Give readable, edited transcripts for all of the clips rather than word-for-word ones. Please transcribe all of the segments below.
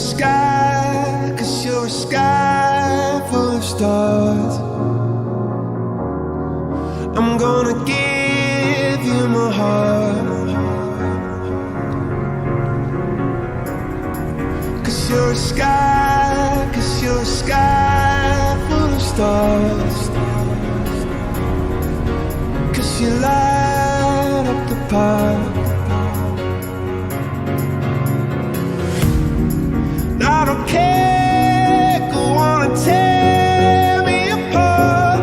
sky, 'cause you're a sky full of stars. I'm gonna give you my heart, 'cause you're a sky, 'cause you're a sky full of stars. 'Cause you light up the park. I don't care, go on and tear me apart.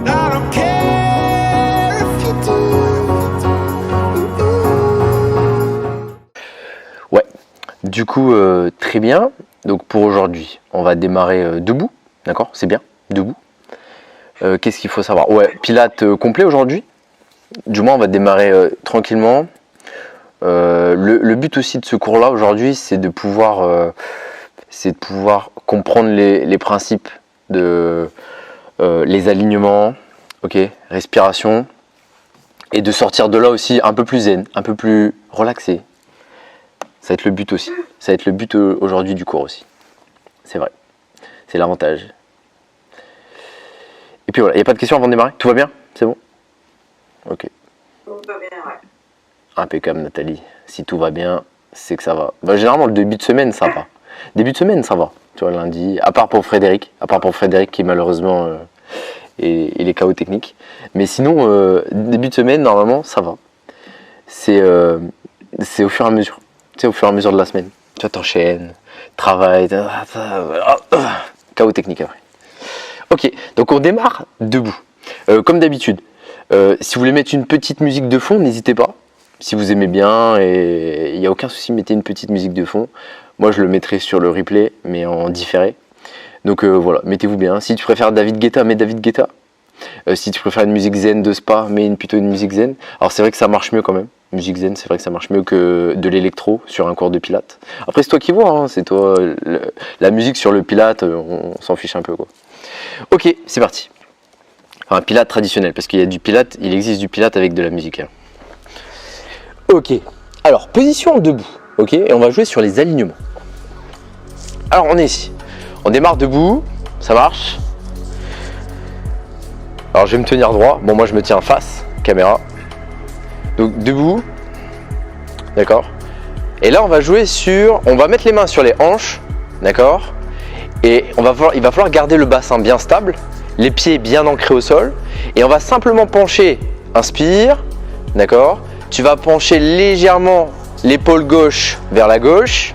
I don't care if you do. Ouais, du coup, très bien. Donc pour aujourd'hui, on va démarrer debout, d'accord? C'est bien, debout. Qu'est-ce qu'il faut savoir? Ouais, pilates complet aujourd'hui. Du moins, on va démarrer tranquillement. Le but aussi de ce cours-là aujourd'hui, c'est de pouvoir comprendre les principes de les alignements, ok, respiration, et de sortir de là aussi un peu plus zen, un peu plus relaxé. Ça va être le but aussi. Ça va être le but aujourd'hui du cours aussi. C'est vrai. C'est l'avantage. Et puis voilà, il n'y a pas de questions avant de démarrer? Tout va bien? C'est bon? Ok. Tout va bien, ouais. Impeccable Nathalie. Si tout va bien, c'est que ça va. Bah, généralement le début de semaine ça va. Début de semaine ça va. Tu vois, lundi, à part pour Frédéric qui malheureusement il est KO technique. Mais sinon, début de semaine, normalement, ça va. C'est au fur et à mesure. Tu sais, au fur et à mesure de la semaine. Tu vois, t'enchaînes, travail, KO technique après. Ok, donc on démarre debout. Comme d'habitude. Si vous voulez mettre une petite musique de fond, n'hésitez pas. Si vous aimez bien, et il n'y a aucun souci, mettez une petite musique de fond. Moi, je le mettrai sur le replay, mais en différé. Donc voilà, mettez-vous bien. Si tu préfères David Guetta, mets David Guetta. Si tu préfères une musique zen de spa, mets plutôt une musique zen. Alors c'est vrai que ça marche mieux quand même. Musique zen, c'est vrai que ça marche mieux que de l'électro sur un cours de pilates. Après, c'est toi qui vois, hein, c'est toi. La musique sur le pilates, on s'en fiche un peu, quoi. Ok, c'est parti. Enfin, pilates traditionnel, parce qu'il y a du pilates, il existe du pilates avec de la musique. Hein. Ok, alors position debout, ok, et on va jouer sur les alignements. Alors on est ici, on démarre debout, ça marche. Alors je vais me tenir droit, bon moi je me tiens face, caméra. Donc debout, d'accord. Et là on va jouer sur, on va mettre les mains sur les hanches, d'accord. Et il va falloir garder le bassin bien stable, les pieds bien ancrés au sol. Et on va simplement pencher, inspire, d'accord. Tu vas pencher légèrement l'épaule gauche vers la gauche,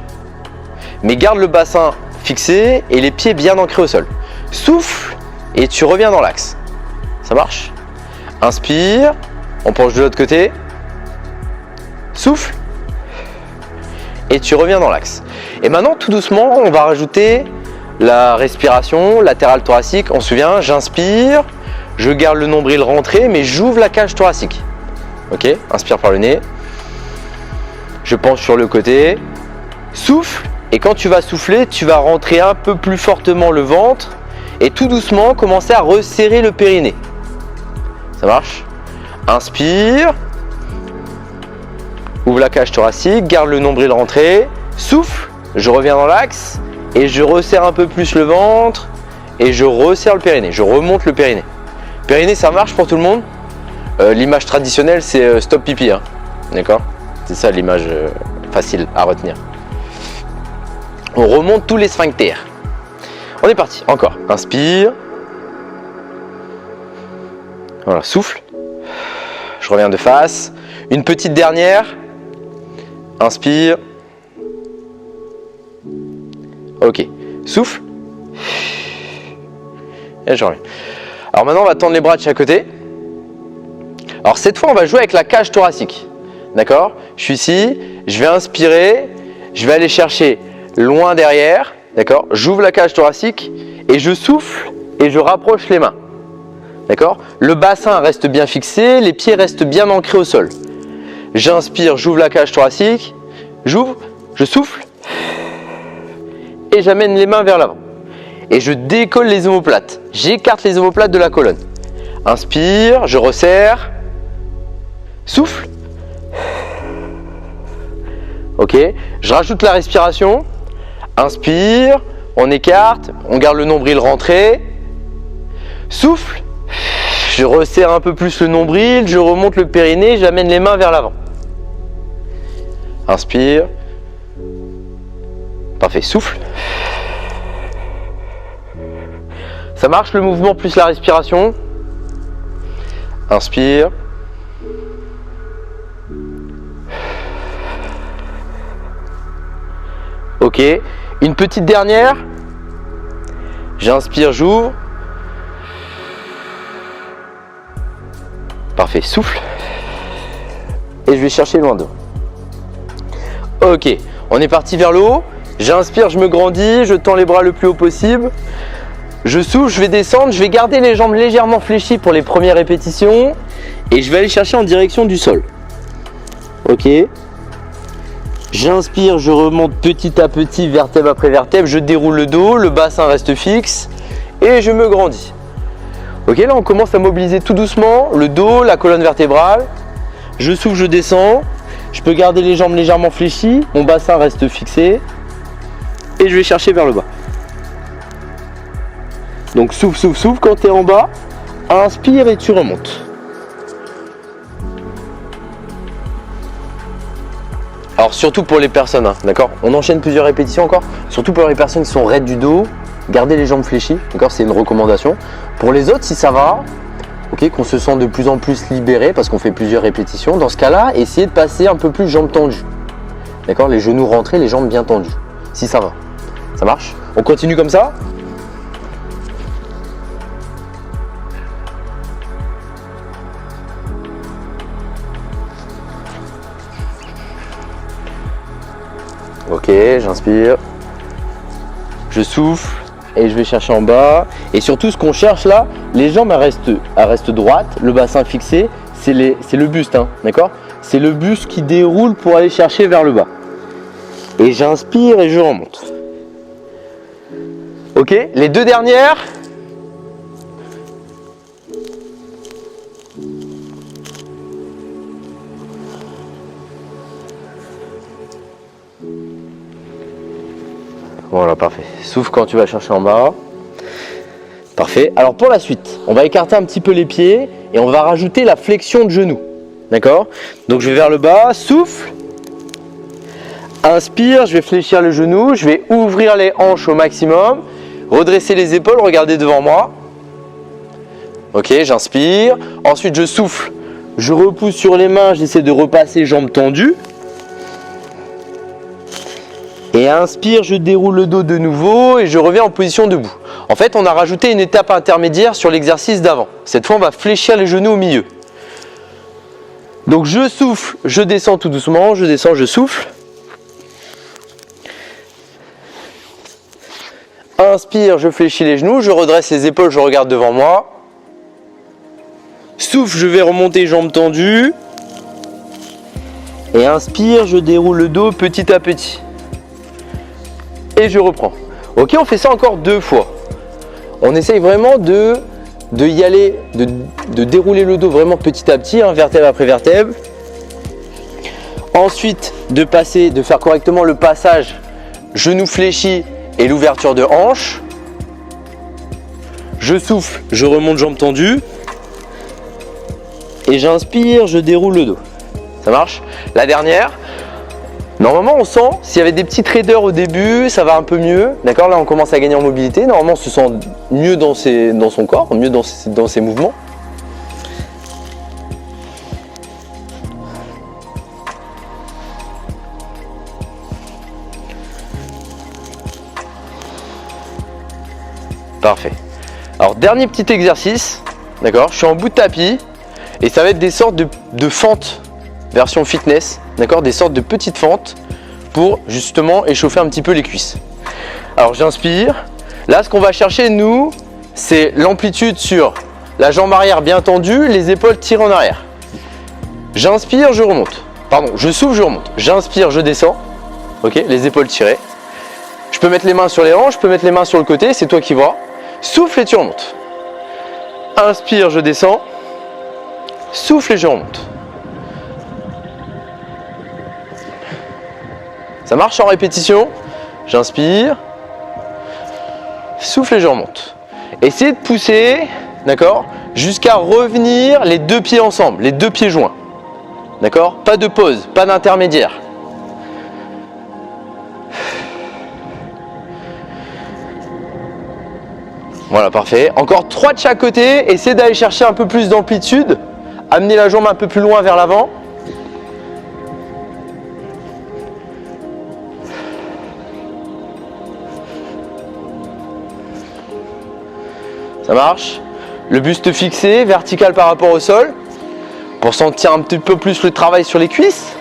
mais garde le bassin fixé et les pieds bien ancrés au sol. Souffle et tu reviens dans l'axe. Ça marche? Inspire, on penche de l'autre côté. Souffle et tu reviens dans l'axe. Et maintenant, tout doucement, on va rajouter la respiration latérale thoracique. On se souvient, j'inspire, je garde le nombril rentré, mais j'ouvre la cage thoracique. Ok, inspire par le nez. Je penche sur le côté. Souffle. Et quand tu vas souffler, tu vas rentrer un peu plus fortement le ventre. Et tout doucement, commencer à resserrer le périnée. Ça marche? Inspire. Ouvre la cage thoracique. Garde le nombril rentré. Souffle. Je reviens dans l'axe. Et je resserre un peu plus le ventre. Et je resserre le périnée. Je remonte le périnée. Périnée, ça marche pour tout le monde? L'image traditionnelle, c'est stop pipi, hein. D'accord? C'est ça l'image facile à retenir. On remonte tous les sphincters. On est parti, encore. Inspire. Voilà, souffle. Je reviens de face. Une petite dernière. Inspire. Ok, souffle. Et je reviens. Alors maintenant, on va tendre les bras de chaque côté. Alors cette fois, on va jouer avec la cage thoracique. D'accord? Je suis ici, je vais inspirer, je vais aller chercher loin derrière. D'accord? J'ouvre la cage thoracique et je souffle et je rapproche les mains. D'accord? Le bassin reste bien fixé, les pieds restent bien ancrés au sol. J'inspire, j'ouvre la cage thoracique, j'ouvre, je souffle et j'amène les mains vers l'avant. Et je décolle les omoplates. J'écarte les omoplates de la colonne. Inspire, je resserre. Souffle. Ok, je rajoute la respiration. Inspire, on écarte, on garde le nombril rentré. Souffle, je resserre un peu plus le nombril, je remonte le périnée, j'amène les mains vers l'avant. Inspire. Parfait, souffle. Ça marche le mouvement plus la respiration. Inspire. Ok, une petite dernière. J'inspire, j'ouvre. Parfait, souffle. Et je vais chercher loin d'eau. Ok, on est parti vers le haut. J'inspire, je me grandis, je tends les bras le plus haut possible. Je souffle, je vais descendre, je vais garder les jambes légèrement fléchies pour les premières répétitions. Et je vais aller chercher en direction du sol. Ok. J'inspire, je remonte petit à petit, vertèbre après vertèbre. Je déroule le dos, le bassin reste fixe. Et je me grandis. Ok, là on commence à mobiliser tout doucement le dos, la colonne vertébrale. Je souffle, je descends. Je peux garder les jambes légèrement fléchies. Mon bassin reste fixé. Et je vais chercher vers le bas. Donc souffle, souffle, souffle. Quand tu es en bas, inspire et tu remontes. Alors surtout pour les personnes, d'accord, on enchaîne plusieurs répétitions encore. Surtout pour les personnes qui sont raides du dos, gardez les jambes fléchies, d'accord, c'est une recommandation. Pour les autres, si ça va, ok, qu'on se sent de plus en plus libéré parce qu'on fait plusieurs répétitions, dans ce cas-là, essayez de passer un peu plus jambes tendues. D'accord, les genoux rentrés, les jambes bien tendues. Si ça va. Ça marche? On continue comme ça? Ok, j'inspire, je souffle et je vais chercher en bas. Et surtout, ce qu'on cherche là, les jambes elles restent droites, le bassin fixé, c'est le buste, d'accord? C'est le buste qui déroule pour aller chercher vers le bas. Et j'inspire et je remonte. Ok, les deux dernières. Voilà, parfait. Souffle quand tu vas chercher en bas. Parfait. Alors pour la suite, on va écarter un petit peu les pieds et on va rajouter la flexion de genou. D'accord? Donc je vais vers le bas, souffle. Inspire, je vais fléchir le genou, je vais ouvrir les hanches au maximum. Redresser les épaules, regarder devant moi. Ok, j'inspire. Ensuite je souffle, je repousse sur les mains, j'essaie de repasser jambes tendues. Et inspire, je déroule le dos de nouveau et je reviens en position debout. En fait, on a rajouté une étape intermédiaire sur l'exercice d'avant. Cette fois, on va fléchir les genoux au milieu. Donc, je souffle, je descends tout doucement, je descends, je souffle. Inspire, je fléchis les genoux, je redresse les épaules, je regarde devant moi. Souffle, je vais remonter jambes tendues. Et inspire, je déroule le dos petit à petit. Et je reprends. Ok, on fait ça encore 2 fois. On essaye vraiment de y aller, de dérouler le dos vraiment petit à petit, vertèbre après vertèbre. Ensuite, de faire correctement le passage genou fléchi et l'ouverture de hanche. Je souffle, je remonte jambes tendues. Et j'inspire, je déroule le dos. Ça marche? La dernière. Normalement, on sent, s'il y avait des petites raideurs au début, ça va un peu mieux. D'accord? Là, on commence à gagner en mobilité. Normalement, on se sent mieux dans son corps, mieux dans ses mouvements. Parfait. Alors, dernier petit exercice. D'accord? Je suis en bout de tapis. Et ça va être des sortes de fentes, version fitness. D'accord, des sortes de petites fentes pour justement échauffer un petit peu les cuisses. Alors j'inspire. Là, ce qu'on va chercher, nous, c'est l'amplitude sur la jambe arrière bien tendue, les épaules tirées en arrière. J'inspire, je remonte. Pardon, je souffle, je remonte. J'inspire, je descends. Ok, les épaules tirées. Je peux mettre les mains sur les hanches, je peux mettre les mains sur le côté, c'est toi qui vois. Souffle et tu remontes. Inspire, je descends. Souffle et je remonte. Ça marche en répétition. J'inspire. Souffle et je remonte. Essayez de pousser, d'accord, jusqu'à revenir les deux pieds ensemble, les deux pieds joints. D'accord? Pas de pause, pas d'intermédiaire. Voilà, parfait. Encore 3 de chaque côté. Essayez d'aller chercher un peu plus d'amplitude. Amenez la jambe un peu plus loin vers l'avant. Ça marche. Le buste fixé, vertical par rapport au sol. Pour sentir un petit peu plus le travail sur les cuisses.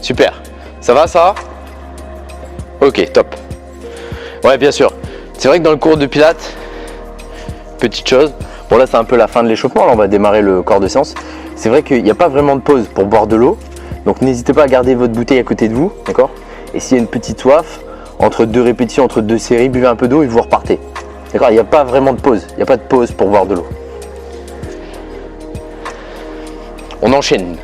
Super. Ça va ça? Ok, top. Ouais, bien sûr. C'est vrai que dans le cours de pilates, petite chose. Bon là c'est un peu la fin de l'échauffement, là on va démarrer le corps de séance. C'est vrai qu'il n'y a pas vraiment de pause pour boire de l'eau. Donc n'hésitez pas à garder votre bouteille à côté de vous, d'accord? Et s'il y a une petite soif, entre 2 répétitions, entre 2 séries, buvez un peu d'eau et vous repartez. D'accord? Il n'y a pas vraiment de pause. Il n'y a pas de pause pour boire de l'eau. On enchaîne.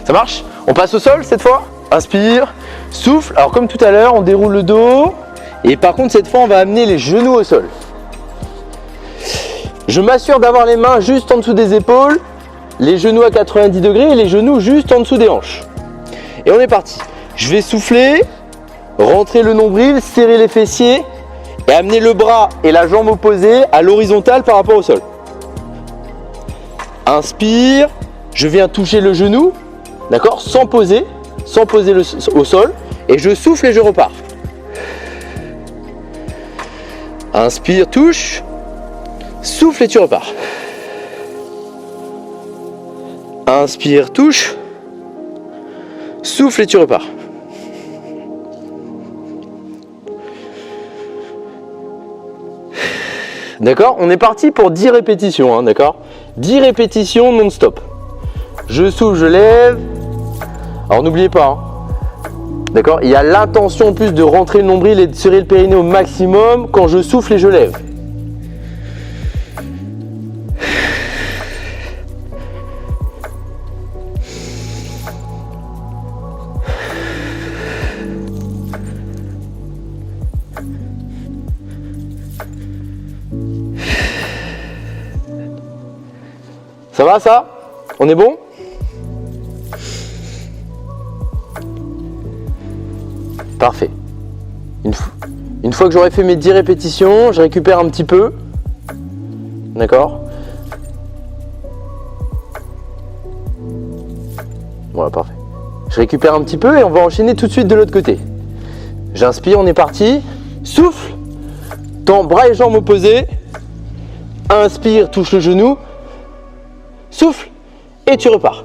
Ça marche? On passe au sol cette fois. Inspire, souffle. Alors comme tout à l'heure, on déroule le dos. Et par contre cette fois, on va amener les genoux au sol. Je m'assure d'avoir les mains juste en dessous des épaules, les genoux à 90 degrés et les genoux juste en dessous des hanches. Et on est parti. Je vais souffler, rentrer le nombril, serrer les fessiers et amener le bras et la jambe opposée à l'horizontale par rapport au sol. Inspire, je viens toucher le genou, d'accord, sans poser au sol, et je souffle et je repars. Inspire, touche, souffle et tu repars. Inspire, touche, souffle et tu repars. D'accord? On est parti pour 10 répétitions, hein, d'accord? 10 répétitions non-stop. Je souffle, je lève. Alors n'oubliez pas, hein, d'accord? Il y a l'intention en plus de rentrer le nombril et de serrer le périnée au maximum quand je souffle et je lève. Ça va ça? On est bon? Parfait. Une fois que j'aurai fait mes 10 répétitions, je récupère un petit peu. D'accord? Voilà, parfait. Je récupère un petit peu et on va enchaîner tout de suite de l'autre côté. J'inspire, on est parti. Souffle. Tends bras et jambes opposés. Inspire, touche le genou. Souffle et tu repars.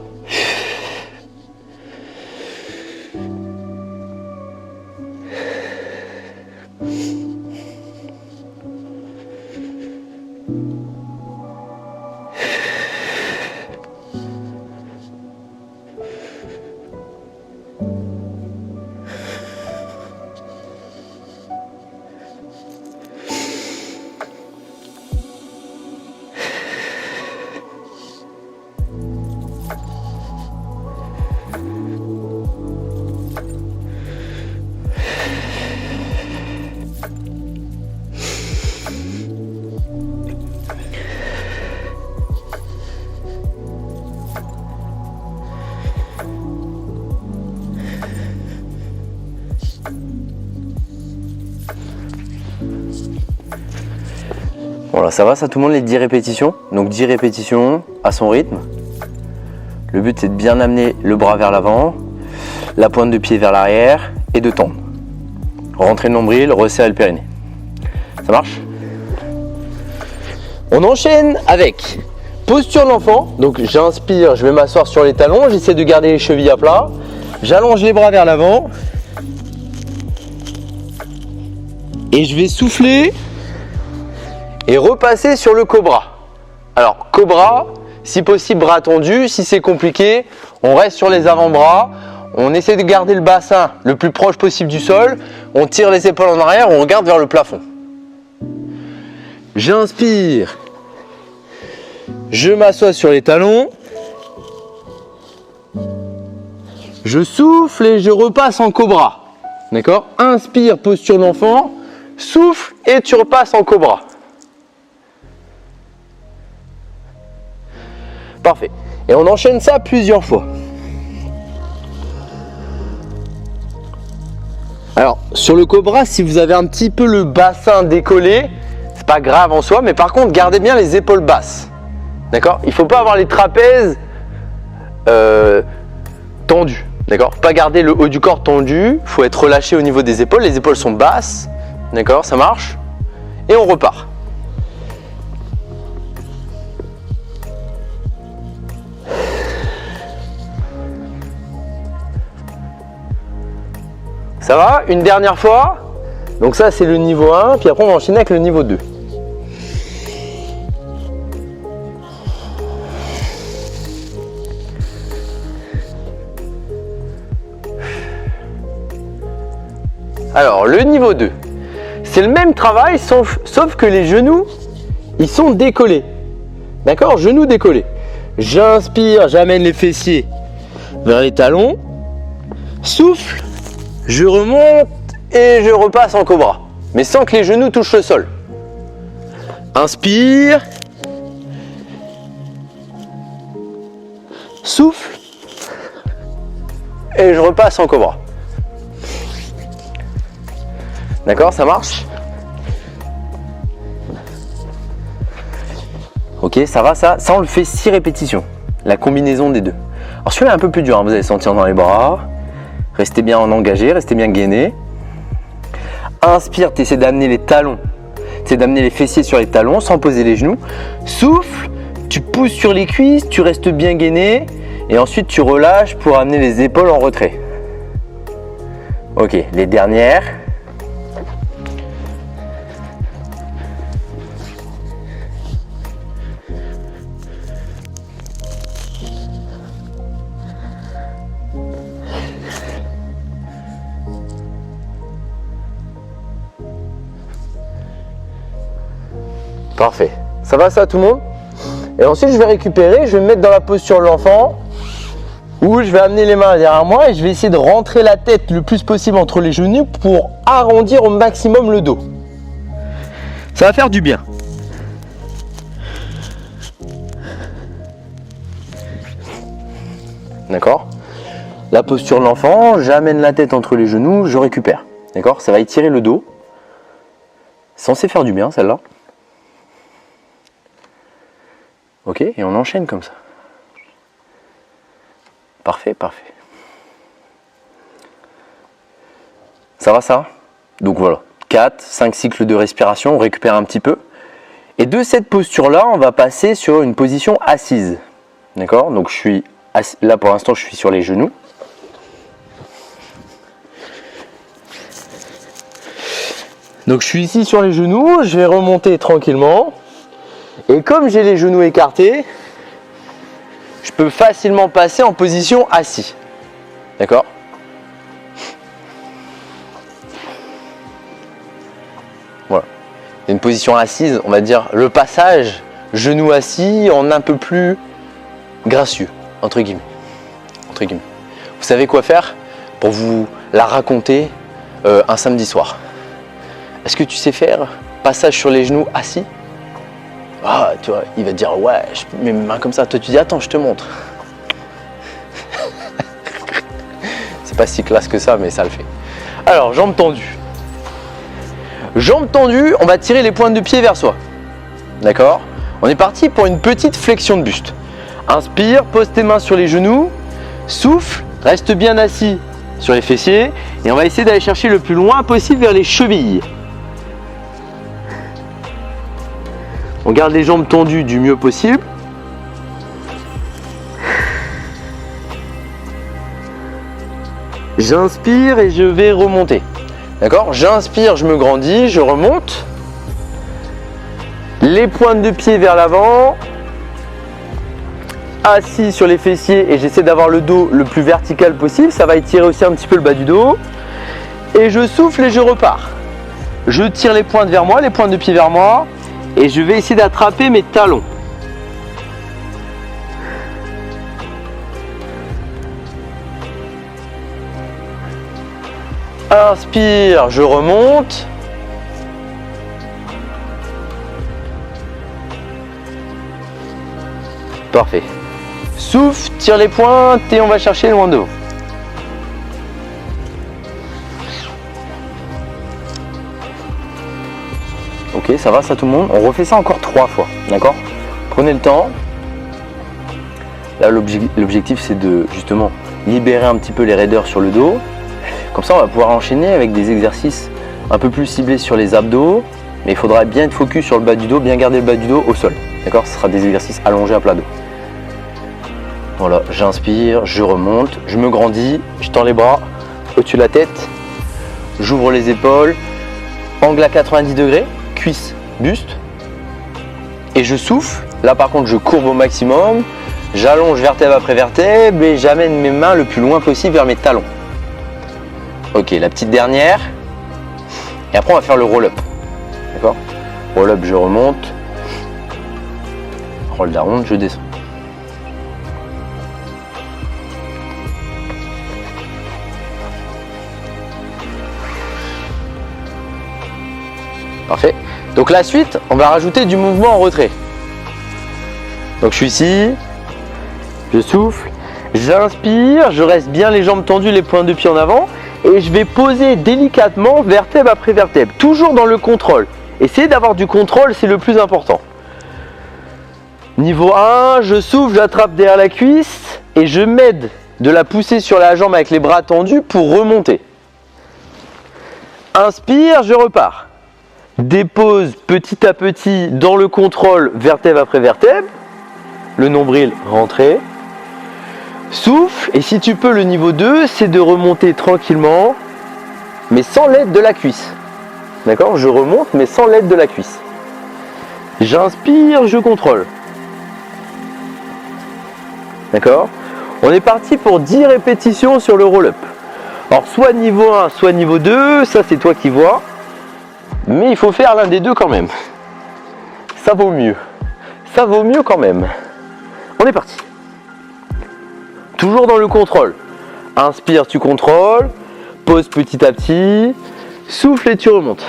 Voilà, ça va ça tout le monde les 10 répétitions? Donc 10 répétitions à son rythme. Le but c'est de bien amener le bras vers l'avant, la pointe de pied vers l'arrière et de tendre. Rentrer le nombril, resserrer le périnée. Ça marche? On enchaîne avec posture de l'enfant. Donc j'inspire, je vais m'asseoir sur les talons, j'essaie de garder les chevilles à plat. J'allonge les bras vers l'avant. Et je vais souffler et repasser sur le cobra. Alors cobra, si possible bras tendus, si c'est compliqué, on reste sur les avant-bras, on essaie de garder le bassin le plus proche possible du sol, on tire les épaules en arrière, on regarde vers le plafond. J'inspire. Je m'assois sur les talons. Je souffle et je repasse en cobra. D'accord? Inspire, posture d'enfant. Souffle et tu repasses en cobra. Parfait. Et on enchaîne ça plusieurs fois. Alors, sur le cobra, si vous avez un petit peu le bassin décollé, c'est pas grave en soi, mais par contre, gardez bien les épaules basses. D'accord? Il ne faut pas avoir les trapèzes tendus. D'accord? Pas garder le haut du corps tendu, il faut être relâché au niveau des épaules. Les épaules sont basses. D'accord? Ça marche? Et on repart. Ça va? Une dernière fois. Donc ça c'est le niveau 1, puis après on va enchaîner avec le niveau 2. Alors le niveau 2, c'est le même travail sauf que les genoux, ils sont décollés. D'accord? Genoux décollés. J'inspire, j'amène les fessiers vers les talons. Souffle. Je remonte et je repasse en cobra, mais sans que les genoux touchent le sol. Inspire. Souffle. Et je repasse en cobra. D'accord, ça marche? Ok, ça va ça? Ça on le fait 6 répétitions, la combinaison des deux. Alors celui-là est un peu plus dur, hein. Vous allez sentir dans les bras. Restez bien en engagé, restez bien gainé. Inspire, tu essaies d'amener les talons, tu essaies d'amener les fessiers sur les talons sans poser les genoux. Souffle, tu pousses sur les cuisses, tu restes bien gainé. Et ensuite tu relâches pour amener les épaules en retrait. Ok, les dernières. Parfait. Ça va ça tout le monde? Et ensuite je vais récupérer, je vais me mettre dans la posture de l'enfant où je vais amener les mains derrière moi et je vais essayer de rentrer la tête le plus possible entre les genoux pour arrondir au maximum le dos. Ça va faire du bien. D'accord? La posture de l'enfant, j'amène la tête entre les genoux, je récupère. D'accord? Ça va étirer le dos. Censé faire du bien celle-là. Ok, et on enchaîne comme ça. Parfait, parfait. Ça va ça? Donc voilà, 4, 5 cycles de respiration, on récupère un petit peu. Et de cette posture-là, on va passer sur une position assise. D'accord? Donc je suis assis, là pour l'instant, je suis sur les genoux. Donc je suis ici sur les genoux, je vais remonter tranquillement. Et comme j'ai les genoux écartés, je peux facilement passer en position assis. D'accord? Voilà. C'est une position assise, on va dire le passage genou assis en un peu plus gracieux, entre guillemets. Entre guillemets. Vous savez quoi faire pour vous la raconter un samedi soir? Est-ce que tu sais faire passage sur les genoux assis? Ah, tu vois, il va te dire ouais, je mets mes mains comme ça. Toi, tu dis attends, je te montre. C'est pas si classe que ça, mais ça le fait. Alors, jambes tendues. Jambes tendues, on va tirer les pointes de pied vers soi. D'accord? On est parti pour une petite flexion de buste. Inspire, pose tes mains sur les genoux. Souffle, reste bien assis sur les fessiers. Et on va essayer d'aller chercher le plus loin possible vers les chevilles. On garde les jambes tendues du mieux possible. J'inspire et je vais remonter. D'accord? J'inspire, je me grandis, je remonte. Les pointes de pied vers l'avant. Assis sur les fessiers et j'essaie d'avoir le dos le plus vertical possible. Ça va étirer aussi un petit peu le bas du dos. Et je souffle et je repars. Je tire les pointes vers moi, les pointes de pied vers moi. et je vais essayer d'attraper mes talons. Inspire, je remonte. Parfait. Souffle, tire les pointes et on va chercher loin devant. Ok, ça va ça tout le monde? On refait ça encore 3 fois, d'accord? Prenez le temps. Là l'objectif c'est de justement libérer un petit peu les raideurs sur le dos. Comme ça on va pouvoir enchaîner avec des exercices un peu plus ciblés sur les abdos. Mais il faudra bien être focus sur le bas du dos, bien garder le bas du dos au sol. D'accord? Ce sera des exercices allongés à plat dos. Voilà, j'inspire, je remonte, je me grandis, je tends les bras au-dessus de la tête, j'ouvre les épaules, angle à 90 degrés, cuisse, buste, et je souffle. Là par contre je courbe au maximum, j'allonge vertèbre après vertèbre et j'amène mes mains le plus loin possible vers mes talons. Ok, la petite dernière, et après on va faire le roll-up. D'accord? Roll-up, je remonte, roll down, je descends. Parfait. Donc la suite, on va rajouter du mouvement en retrait. Donc je suis ici, je souffle, j'inspire, je reste bien les jambes tendues, les pointes de pied en avant et je vais poser délicatement vertèbre après vertèbre, toujours dans le contrôle. Essayez d'avoir du contrôle, c'est le plus important. Niveau 1, je souffle, j'attrape derrière la cuisse et je m'aide de la pousser sur la jambe avec les bras tendus pour remonter. Inspire, je repars. Dépose petit à petit dans le contrôle vertèbre après vertèbre, le nombril rentré, souffle et si tu peux le niveau 2 c'est de remonter tranquillement mais sans l'aide de la cuisse. D'accord? Je remonte mais sans l'aide de la cuisse. J'inspire, je contrôle. D'accord? On est parti pour 10 répétitions sur le roll-up. Alors soit niveau 1, soit niveau 2, ça c'est toi qui vois. Mais il faut faire l'un des deux quand même. Ça vaut mieux. Ça vaut mieux quand même. On est parti. Toujours dans le contrôle. Inspire, tu contrôles. Pose petit à petit. Souffle et tu remontes.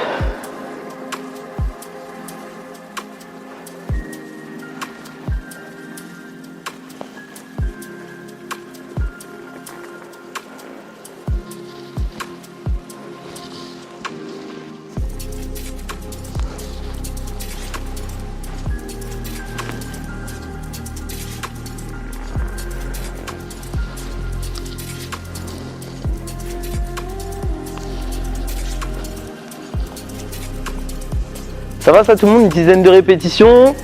Ça va ça tout le monde? Une dizaine de répétitions.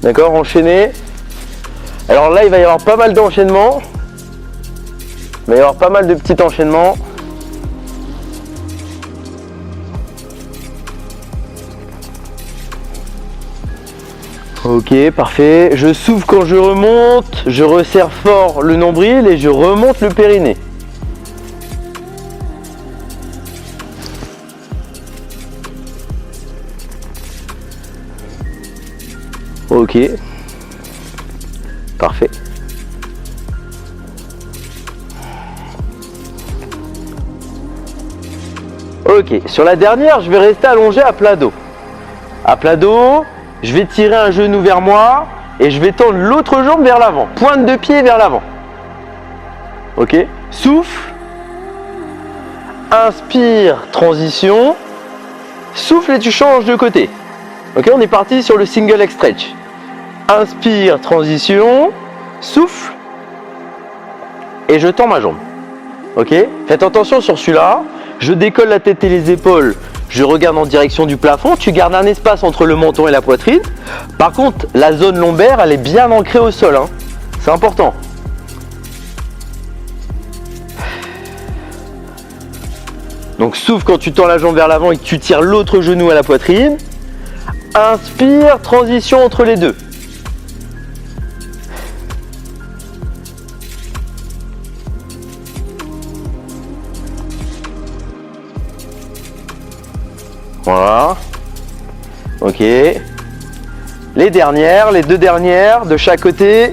D'accord, enchaîné. Alors là il va y avoir pas mal d'enchaînements. Il va y avoir pas mal de petits enchaînements. Ok, parfait. Je souffle quand je remonte. Je resserre fort le nombril et je remonte le périnée. Ok, parfait. Ok, sur la dernière, je vais rester allongé à plat dos. À plat dos, je vais tirer un genou vers moi et je vais tendre l'autre jambe vers l'avant. Pointe de pied vers l'avant. Ok, souffle. Inspire, transition. Souffle et tu changes de côté. Ok, on est parti sur le single leg stretch. Inspire, transition, souffle et je tends ma jambe. Ok, faites attention sur celui-là. Je décolle la tête et les épaules. Je regarde en direction du plafond. Tu gardes un espace entre le menton et la poitrine. Par contre, la zone lombaire, elle est bien ancrée au sol. Hein. C'est important. Donc souffle quand tu tends la jambe vers l'avant et que tu tires l'autre genou à la poitrine. Inspire, transition entre les deux. Voilà. Ok. Les dernières, les deux dernières de chaque côté.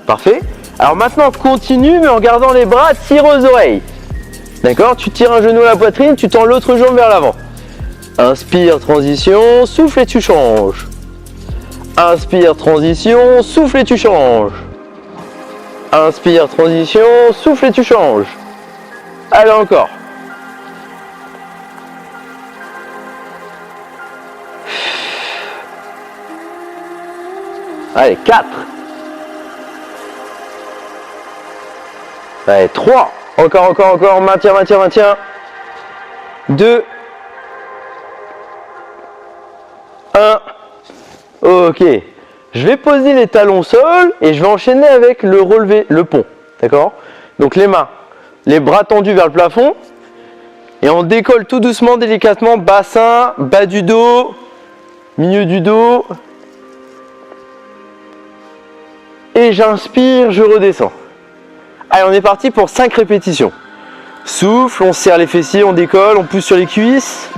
Parfait. Alors maintenant, continue, mais en gardant les bras tirés aux oreilles. D'accord? Tu tires un genou à la poitrine, tu tends l'autre jambe vers l'avant. Inspire, transition, souffle et tu changes. Inspire, transition, souffle et tu changes. Inspire, transition, souffle et tu changes. Allez, encore. Allez, 4. Allez, 3. Encore. Maintien. 2. 1. Ok. Je vais poser les talons au sol et je vais enchaîner avec le relevé, le pont. D'accord? Donc les mains, les bras tendus vers le plafond. Et on décolle tout doucement, délicatement, bassin, bas du dos, milieu du dos. Et j'inspire, je redescends. Allez, on est parti pour 5 répétitions. Souffle, on serre les fessiers, on décolle, on pousse sur les cuisses.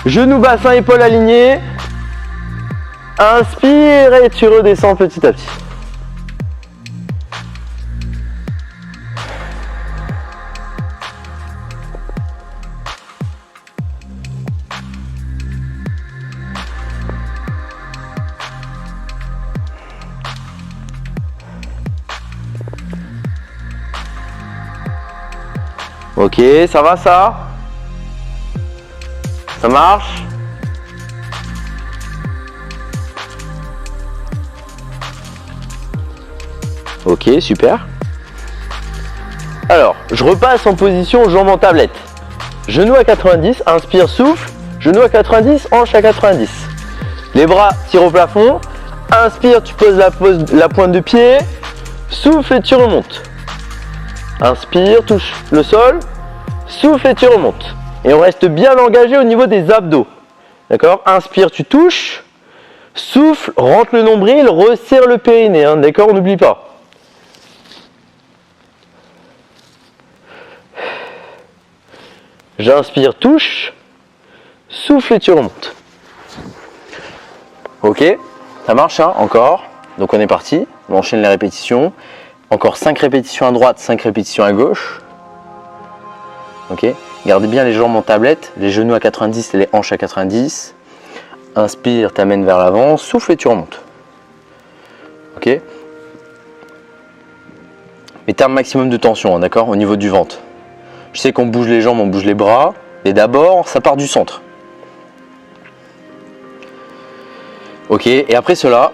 Genoux, bassin, épaules alignées. Inspire et tu redescends petit à petit. Ok, ça va ça? Ça marche? Ok, super. Alors, je repasse en position jambes en tablette. Genou à 90, inspire, souffle. Genou à 90, hanche à 90. Les bras tirent au plafond. Inspire, tu poses la pointe de pied. Souffle et tu remontes. Inspire, touche le sol. Souffle et tu remontes. Et on reste bien engagé au niveau des abdos. D'accord? Inspire, tu touches. Souffle, rentre le nombril, resserre le périnée. Hein, d'accord? On n'oublie pas. J'inspire, touche. Souffle et tu remontes. Ok, ça marche, hein? Encore. Donc on est parti. On enchaîne les répétitions. Encore 5 répétitions à droite, 5 répétitions à gauche. Ok. Gardez bien les jambes en tablette, les genoux à 90 et les hanches à 90. Inspire, t'amènes vers l'avant, souffle et tu remontes. Ok. Mettez un maximum de tension, hein, d'accord, au niveau du ventre. Je sais qu'on bouge les jambes, on bouge les bras, mais d'abord, ça part du centre. Ok, et après cela,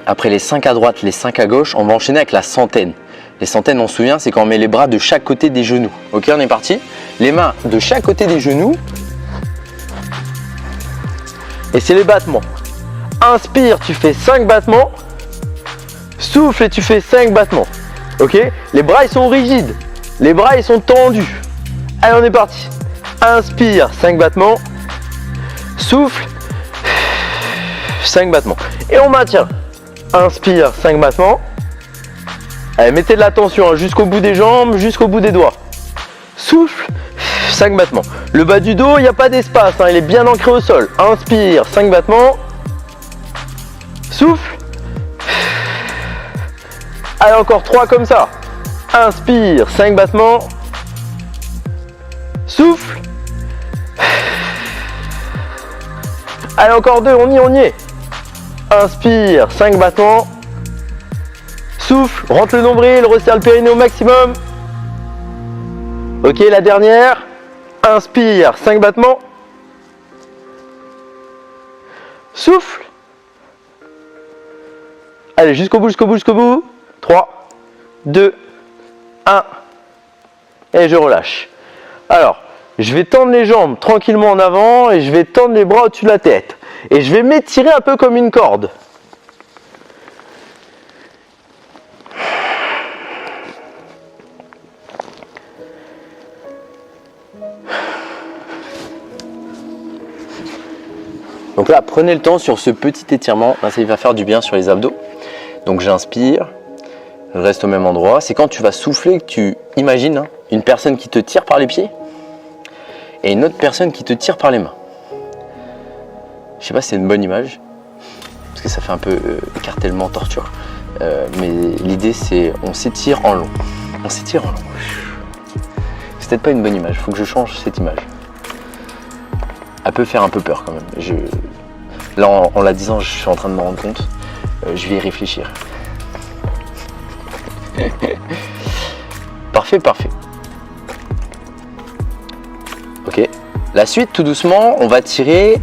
après les 5 à droite, les 5 à gauche, on va enchaîner avec la centaine. Les centaines, on se souvient, c'est quand on met les bras de chaque côté des genoux. Ok, on est parti. Les mains de chaque côté des genoux. Et c'est les battements. Inspire, tu fais 5 battements. Souffle et tu fais 5 battements. Ok, les bras, ils sont rigides. Les bras, ils sont tendus. Allez, on est parti. Inspire, 5 battements. Souffle, 5 battements. Et on maintient. Inspire, 5 battements. Allez, mettez de la tension, hein, jusqu'au bout des jambes, jusqu'au bout des doigts. Souffle, 5 battements. Le bas du dos, il n'y a pas d'espace, hein, il est bien ancré au sol. Inspire, 5 battements. Souffle. Allez, encore 3 comme ça. Inspire, 5 battements. Souffle. Allez, encore 2, on y est. Inspire, 5 battements. Souffle, rentre le nombril, resserre le périnée au maximum. Ok, la dernière. Inspire, 5 battements. Souffle. Allez, jusqu'au bout. 3, 2, 1. Et je relâche. Alors, je vais tendre les jambes tranquillement en avant et je vais tendre les bras au-dessus de la tête. Et je vais m'étirer un peu comme une corde. Donc là, prenez le temps sur ce petit étirement. Là, ça va faire du bien sur les abdos. Donc j'inspire, je reste au même endroit. C'est quand tu vas souffler que tu imagines, hein, une personne qui te tire par les pieds. et une autre personne qui te tire par les mains. Je sais pas si c'est une bonne image, parce que ça fait un peu écartèlement torture. Mais l'idée c'est on s'étire en long. On s'étire en long. C'est peut-être pas une bonne image, faut que je change cette image. Elle peut faire un peu peur quand même. Là en la disant, je suis en train de me rendre compte. Je vais y réfléchir. Parfait, parfait. Ok. La suite, tout doucement, on va tirer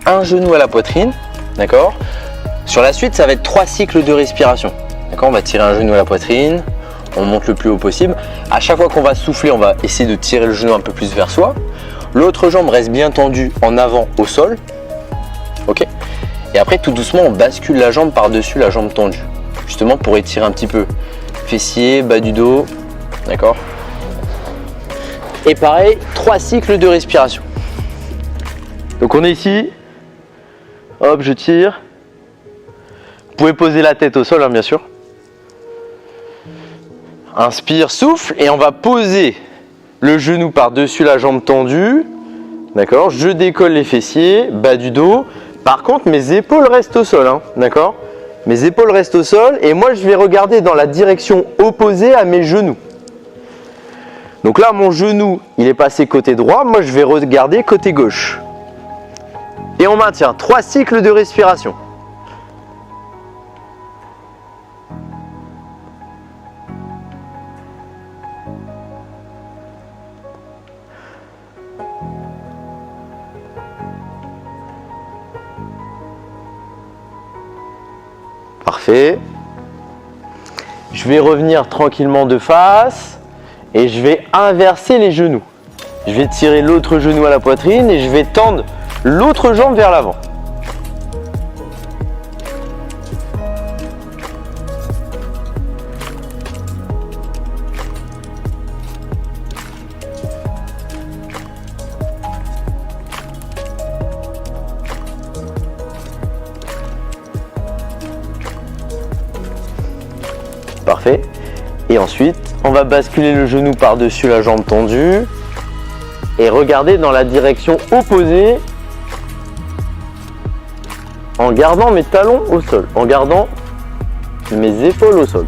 un genou à la poitrine. D'accord. Sur la suite, ça va être 3 cycles de respiration. D'accord. On va tirer un genou à la poitrine. On monte le plus haut possible. À chaque fois qu'on va souffler, on va essayer de tirer le genou un peu plus vers soi. L'autre jambe reste bien tendue en avant au sol. Ok. Et après, tout doucement, on bascule la jambe par-dessus la jambe tendue. Justement pour étirer un petit peu fessier, bas du dos. D'accord. Et pareil, 3 cycles de respiration. Donc on est ici. Hop, je tire. Vous pouvez poser la tête au sol, hein, bien sûr. Inspire, souffle. Et on va poser le genou par-dessus la jambe tendue. D'accord. Je décolle les fessiers, bas du dos. Par contre, mes épaules restent au sol. Hein, d'accord. Mes épaules restent au sol. Et moi, je vais regarder dans la direction opposée à mes genoux. Donc là, mon genou, il est passé côté droit. Moi, je vais regarder côté gauche. Et on maintient 3 cycles de respiration. Parfait. Je vais revenir tranquillement de face et je vais inverser les genoux. Je vais tirer l'autre genou à la poitrine et je vais tendre l'autre jambe vers l'avant. Parfait. Et ensuite, on va basculer le genou par-dessus la jambe tendue et regarder dans la direction opposée en gardant mes talons au sol, en gardant mes épaules au sol.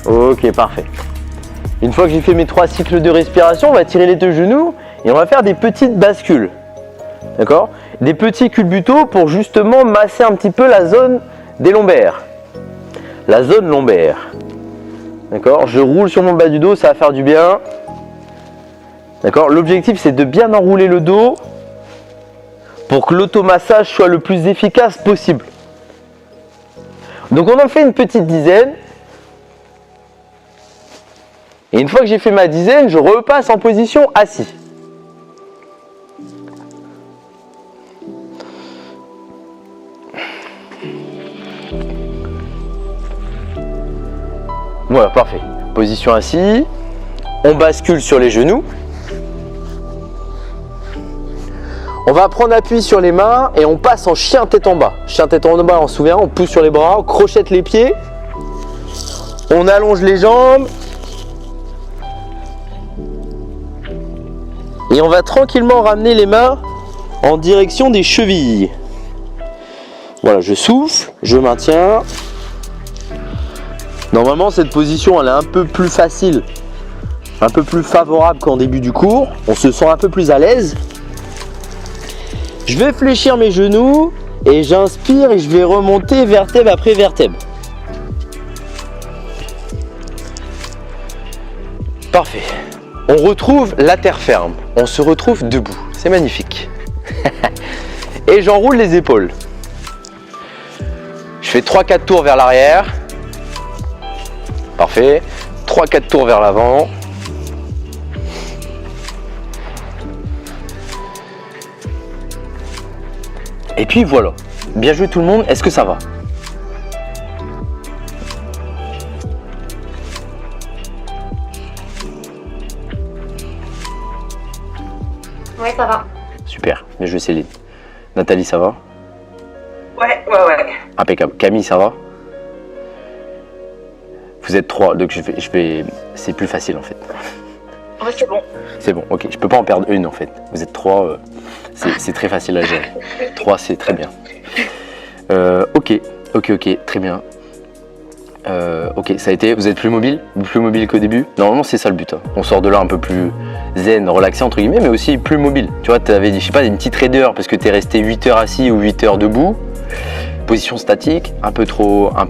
Ok, parfait. Une fois que j'ai fait mes 3 cycles de respiration, on va tirer les 2 genoux et on va faire des petites bascules. D'accord? Des petits culbutos pour justement masser un petit peu la zone des lombaires. La zone lombaire. D'accord? Je roule sur mon bas du dos, ça va faire du bien. D'accord? L'objectif, c'est de bien enrouler le dos pour que l'automassage soit le plus efficace possible. Donc on en fait une petite dizaine. Et une fois que j'ai fait ma dizaine, je repasse en position assis. Voilà, parfait. Position assis. On bascule sur les genoux. On va prendre appui sur les mains et on passe en chien tête en bas. Chien tête en bas, on se souvient, on pousse sur les bras, on crochette les pieds. On allonge les jambes. Et on va tranquillement ramener les mains en direction des chevilles. Voilà, je souffle, je maintiens. Normalement, cette position, elle est un peu plus facile, un peu plus favorable qu'en début du cours. On se sent un peu plus à l'aise. Je vais fléchir mes genoux et j'inspire et je vais remonter vertèbre après vertèbre. Parfait. On retrouve la terre ferme, on se retrouve debout, c'est magnifique. Et j'enroule les épaules. Je fais 3-4 tours vers l'arrière. Parfait. 3-4 tours vers l'avant. Et puis voilà. Bien joué tout le monde, est-ce que ça va ? Ouais, ça va. Super, bien joué Céline. Nathalie, ça va? Ouais. Impeccable. Camille, ça va? Vous êtes 3, donc je vais... C'est plus facile en fait. Ouais, c'est bon. C'est bon, ok. Je peux pas en perdre une en fait. Vous êtes 3, c'est très facile à gérer. 3, c'est très bien. Ok, très bien. Ok, ça a été. Vous êtes plus mobile qu'au début? Normalement, c'est ça le but. Hein. On sort de là un peu plus zen, relaxé entre guillemets, mais aussi plus mobile. Tu vois, tu avais, je sais pas, une petite raideur parce que tu es resté 8 heures assis ou 8 heures debout. Position statique, un peu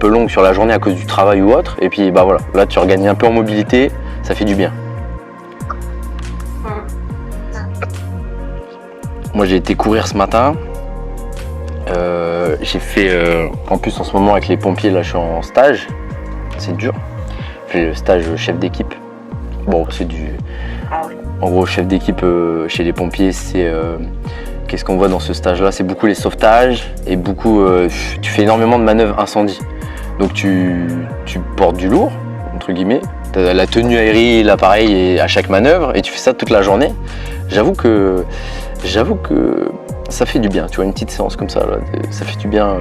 longue sur la journée à cause du travail ou autre. Et puis, bah voilà, là, tu regagnes un peu en mobilité, ça fait du bien. Moi, j'ai été courir ce matin. J'ai fait, en plus en ce moment avec les pompiers, là je suis en stage, c'est dur. J'ai fait le stage chef d'équipe. Bon, c'est du... En gros, chef d'équipe chez les pompiers, c'est... Qu'est-ce qu'on voit dans ce stage-là? C'est beaucoup les sauvetages et beaucoup... tu fais énormément de manœuvres incendie. Donc tu portes du lourd, entre guillemets. Tu as la tenue aérienne, l'appareil à chaque manœuvre et tu fais ça toute la journée. J'avoue que ça fait du bien, tu vois, une petite séance comme ça, là, ça fait du bien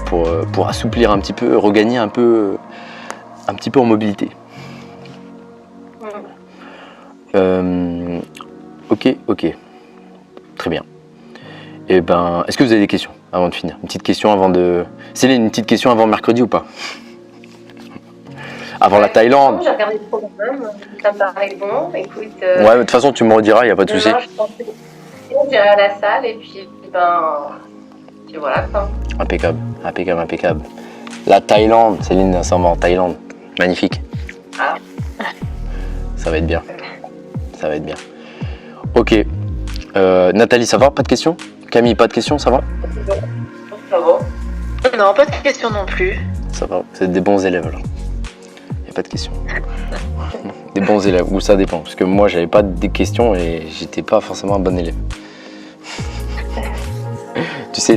pour assouplir un petit peu, regagner un petit peu en mobilité. Ok, très bien. Et ben, est-ce que vous avez des questions avant de finir? Une petite question avant de... Céline, une petite question avant mercredi ou pas? Avant la Thaïlande. J'ai regardé le programme, ça me paraît bon. Écoute. Ouais, mais de toute façon, tu me rediras, il n'y a pas de souci. J'irai à la salle et puis voilà quoi. Impeccable. La Thaïlande, Céline s'en va en Thaïlande. Magnifique. Ah. Ça va être bien. Ok. Nathalie, ça va? Pas de questions? Camille, pas de questions? Ça va? Ça va. Non, pas de questions non plus. Ça va. Vous êtes des bons élèves là. Y a pas de questions. Des bons élèves, ou ça dépend. Parce que moi, j'avais pas de questions et j'étais pas forcément un bon élève. Tu sais,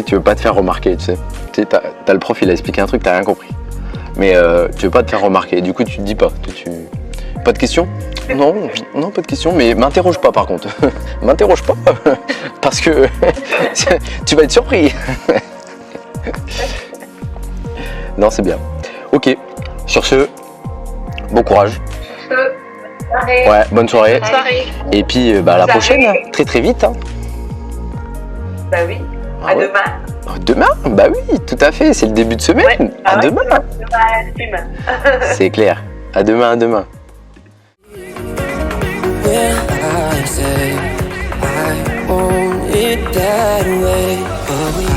tu veux pas te faire remarquer, tu sais. T'as le prof, il a expliqué un truc, t'as rien compris. Mais tu veux pas te faire remarquer, du coup tu te dis pas. Pas de questions? Non, pas de questions, mais m'interroge pas par contre. M'interroge pas, parce que tu vas être surpris. Non, c'est bien. Ok, sur ce, bon courage. Ouais, bonne soirée. Bonne soirée. Et puis à la prochaine, très très vite. Hein. Bah oui, Ah ouais. Demain? Bah oui, tout à fait, c'est le début de semaine. Ouais. À demain. C'est clair. À demain. When I say I want it that way, but we